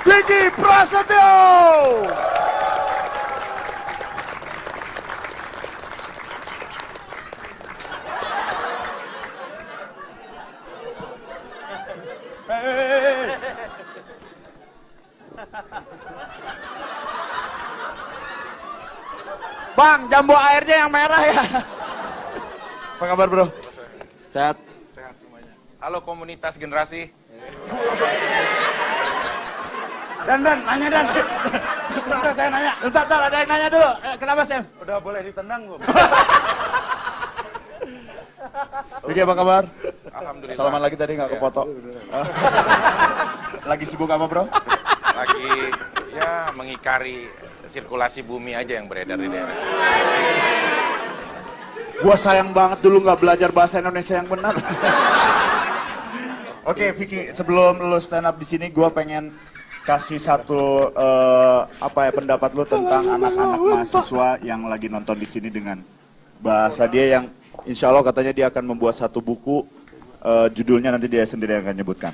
Vicky Prasetyo. Bang, jambu airnya yang merah ya. Apa kabar bro? Sehat? Sehat semuanya. Halo komunitas generasi. Dan, nanya Dan. Bentar saya nanya. Bentar, ada yang nanya dulu. Kenapa Sam? Udah boleh ditendang belum? Vicky apa kabar? Alhamdulillah. Salaman lagi tadi nggak kefoto. Lagi sibuk apa bro? Lagi ya mengikari sirkulasi bumi aja yang beredar di daerah. Gua sayang banget dulu nggak belajar bahasa Indonesia yang benar. Oke, Vicky, sebelum lu stand up di sini, gua pengen kasih satu pendapat lu tentang anak-anak mahasiswa yang lagi nonton di sini dengan bahasa dia yang insya Allah katanya dia akan membuat satu buku, judulnya nanti dia sendiri yang akan nyebutkan.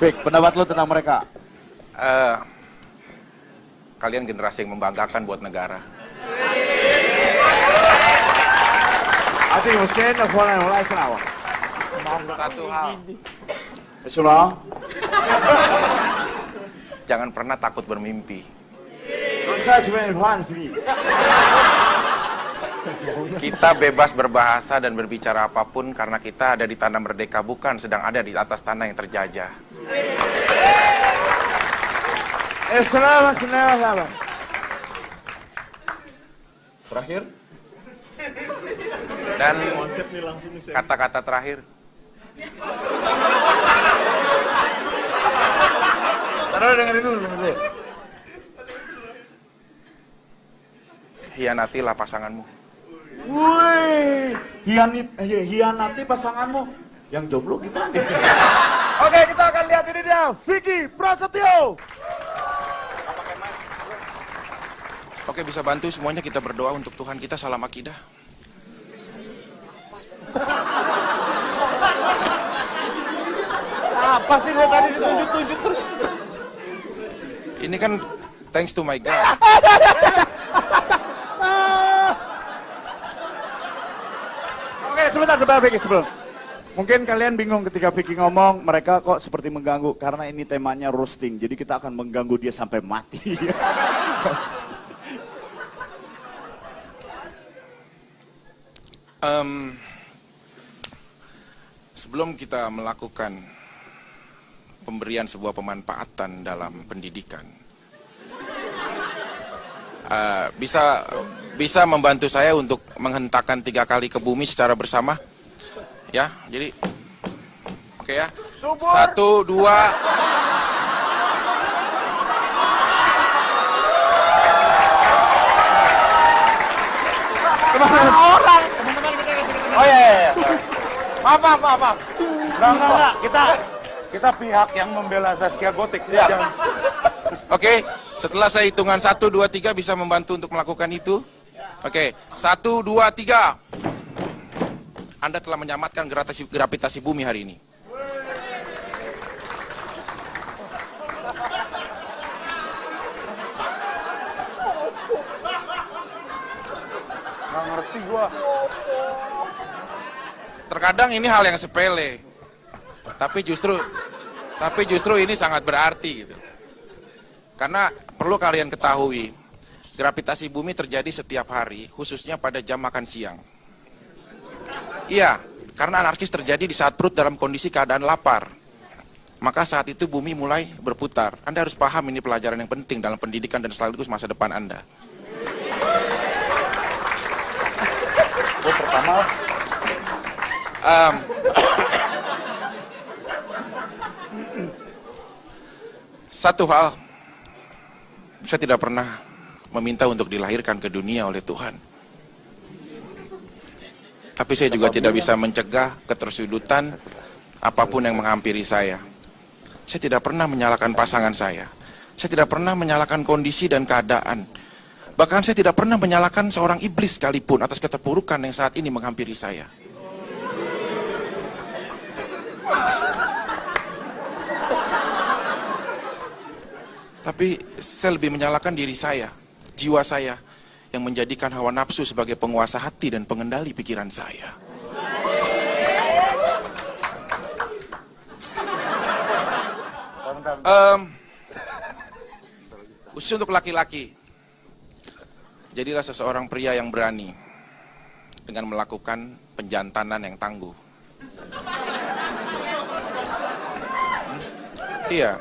Vick, pendapat lu tentang mereka? Kalian generasi yang membanggakan buat negara. Satu hal, jangan pernah takut bermimpi. Kita bebas berbahasa dan berbicara apapun karena kita ada di tanah merdeka, bukan sedang ada di atas tanah yang terjajah. Selamat. Terakhir? Dan kata-kata terakhir, Taruh dengerin dulu. hianatilah pasanganmu. Wih, hianati pasanganmu. Yang jomblo gimana? Oke, kita akan lihat ini dia, Vicky Prasetyo. Oke, bisa bantu semuanya kita berdoa untuk Tuhan kita, salam akidah. Apa sih dia tadi ditunjuk-tunjuk terus? Ini kan thanks to my God. Oke, sebentar Vicky, sebelum. Mungkin kalian bingung ketika Vicky ngomong, mereka kok seperti mengganggu. Karena ini temanya roasting, jadi kita akan mengganggu dia sampai mati. Sebelum kita melakukan pemberian sebuah pemanfaatan dalam pendidikan, bisa membantu saya untuk menghentakkan 3 kali ke bumi secara bersama, ya. Jadi, oke ya. 1, 2. Orang. Oh iya. Maaf. Enggak. Kita pihak yang membela Zaskia Gotik. Ya. Oke, setelah saya hitungan 1, 2, 3 bisa membantu untuk melakukan itu. Oke, 1, 2, 3. Anda telah menyamatkan gravitasi bumi hari ini. Nggak ngerti gua. Terkadang ini hal yang sepele, tapi justru ini sangat berarti gitu. Karena perlu kalian ketahui, gravitasi bumi terjadi setiap hari, khususnya pada jam makan siang. Iya, karena anarkis terjadi di saat perut dalam kondisi keadaan lapar. Maka saat itu bumi mulai berputar. Anda harus paham ini pelajaran yang penting dalam pendidikan dan sekaligus masa depan Anda. Pertama. Satu hal, saya tidak pernah meminta untuk dilahirkan ke dunia oleh Tuhan. Tapi saya juga tidak bisa mencegah ketersudutan apapun yang menghampiri saya. Saya tidak pernah menyalahkan pasangan saya. Saya tidak pernah menyalahkan kondisi dan keadaan. Bahkan saya tidak pernah menyalahkan seorang iblis sekalipun atas keterpurukan yang saat ini menghampiri saya. Tapi saya lebih menyalahkan diri saya, jiwa saya, yang menjadikan hawa nafsu sebagai penguasa hati dan pengendali pikiran saya. Khusus untuk laki-laki, jadilah seseorang pria yang berani dengan melakukan penjantanan yang tangguh. Iya,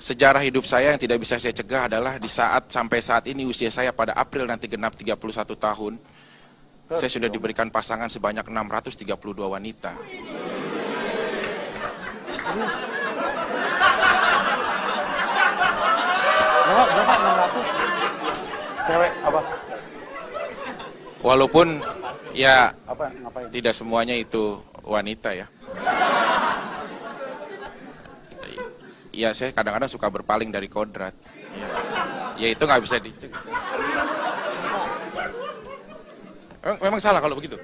sejarah hidup saya yang tidak bisa saya cegah adalah sampai saat ini usia saya pada April nanti genap 31 tahun, saya sudah diberikan pasangan sebanyak 632 wanita. Berapa 600? Cewek apa? Walaupun ya Apa ngapain? tidak semuanya itu wanita ya. Ya saya kadang-kadang suka berpaling dari kodrat. Ya itu nggak bisa dicegah. Memang salah kalau begitu.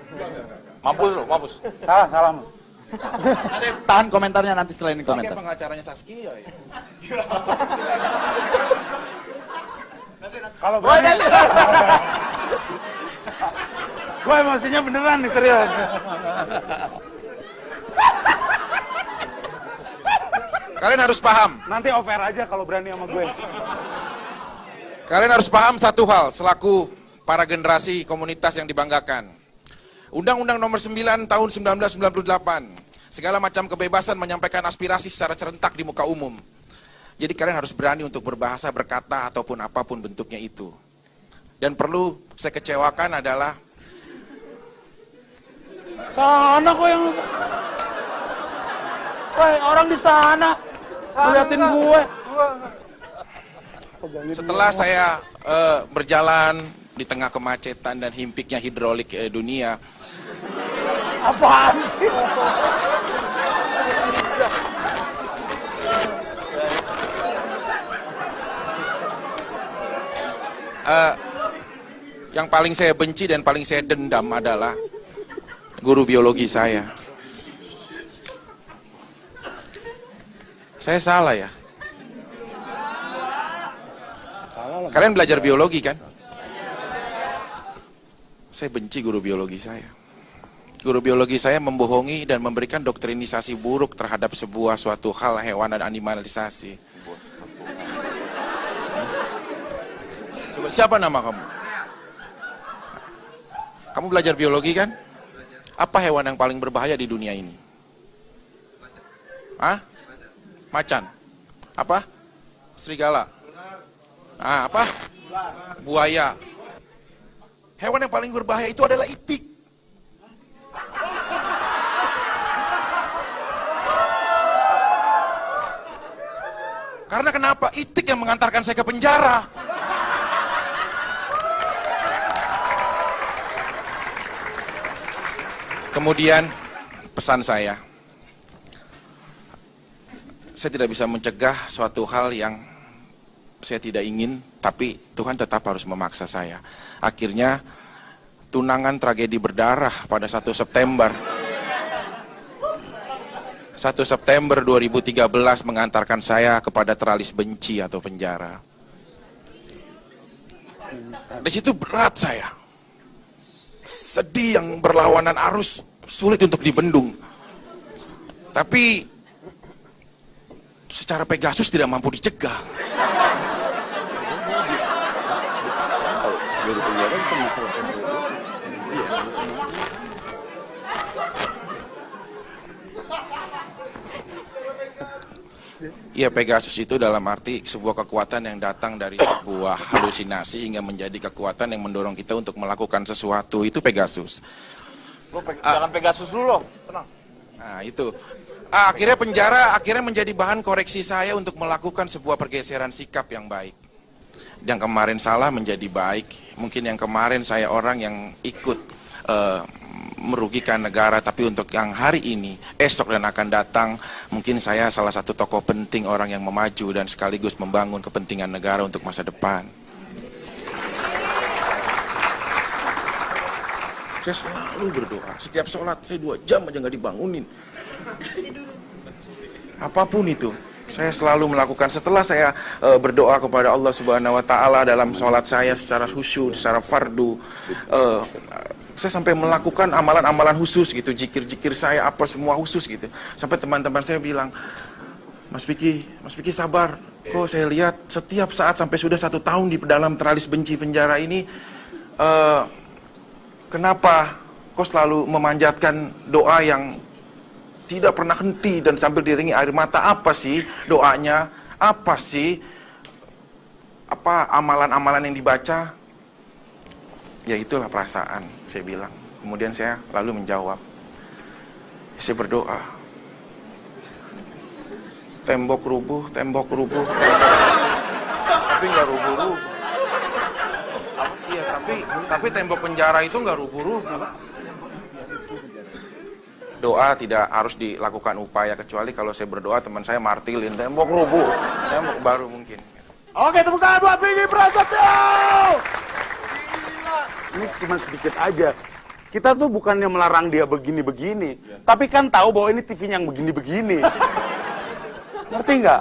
Mampus lo, mampus. Salah Mas. Tahan komentarnya nanti setelah ini Pakai komentar. pengacaranya Saskia ya. Kalau berani. Gue emosinya beneran nih, serius. Kalian harus paham. Nanti off-air aja kalau berani sama gue. Kalian harus paham satu hal selaku para generasi komunitas yang dibanggakan. Undang-Undang Nomor 9 Tahun 1998, segala macam kebebasan menyampaikan aspirasi secara serentak di muka umum. Jadi kalian harus berani untuk berbahasa, berkata, ataupun apapun bentuknya itu. Dan perlu saya kecewakan adalah Sana kok yang... Woi, orang di sana. Liatin gue. setelah saya berjalan di tengah kemacetan dan himpiknya hidrolik dunia, Apaan sih? yang paling saya benci dan paling saya dendam adalah guru biologi saya. Saya salah ya? Kalian belajar biologi kan? Saya benci guru biologi saya. Guru biologi saya membohongi dan memberikan doktrinisasi buruk terhadap suatu hal hewan dan animalisasi. Coba, siapa nama kamu? Kamu belajar biologi kan? Apa hewan yang paling berbahaya di dunia ini? Hah? Macan. Apa? Serigala. Apa? Buaya. Hewan yang paling berbahaya itu adalah itik. Karena kenapa? Itik yang mengantarkan saya ke penjara. Kemudian pesan saya tidak bisa mencegah suatu hal yang saya tidak ingin, tapi Tuhan tetap harus memaksa saya. Akhirnya tunangan tragedi berdarah pada 1 September 2013 mengantarkan saya kepada teralis benci atau penjara. Di situ berat saya. Sedih yang berlawanan arus, sulit untuk dibendung. Tapi secara Pegasus tidak mampu dicegah. Iya, Pegasus itu dalam arti sebuah kekuatan yang datang dari sebuah halusinasi hingga menjadi kekuatan yang mendorong kita untuk melakukan sesuatu. Itu Pegasus. Jangan Pegasus dulu loh, tenang. Nah itu. Akhirnya penjara menjadi bahan koreksi saya untuk melakukan sebuah pergeseran sikap yang baik. Yang kemarin salah menjadi baik. Mungkin yang kemarin saya orang yang ikut merugikan negara, tapi untuk yang hari ini, esok dan akan datang, mungkin saya salah satu tokoh penting, orang yang memaju dan sekaligus membangun kepentingan negara untuk masa depan. Saya selalu berdoa, setiap sholat saya 2 jam aja nggak dibangunin. Apapun itu, Saya selalu melakukan setelah saya berdoa kepada Allah Subhanahu wa taala dalam sholat saya secara khusyuk, secara fardu. Saya sampai melakukan amalan-amalan khusus gitu, zikir-zikir saya apa semua khusus gitu. Sampai teman-teman saya bilang, Mas Piki sabar. Kok saya lihat setiap saat sampai sudah 1 tahun di dalam teralis benci penjara ini, kenapa kau selalu memanjatkan doa yang tidak pernah henti dan sambil diiringi air mata? Apa sih doanya? Apa sih amalan-amalan yang dibaca? Ya itulah perasaan, saya bilang. Kemudian saya lalu menjawab, saya berdoa, tembok rubuh, tapi nggak rubuh-rubuh. Iya, tapi tembok penjara itu nggak rubuh-rubuh. Doa tidak harus dilakukan upaya, kecuali kalau saya berdoa teman saya martilin tembok rubuh, tembok baru mungkin. Oke, tepuk tangan buat Piki Prasetyo. Ini cuma sedikit aja. Kita tuh bukannya melarang dia begini-begini, tapi kan tahu bahwa ini TV-nya yang begini-begini. Ngerti nggak?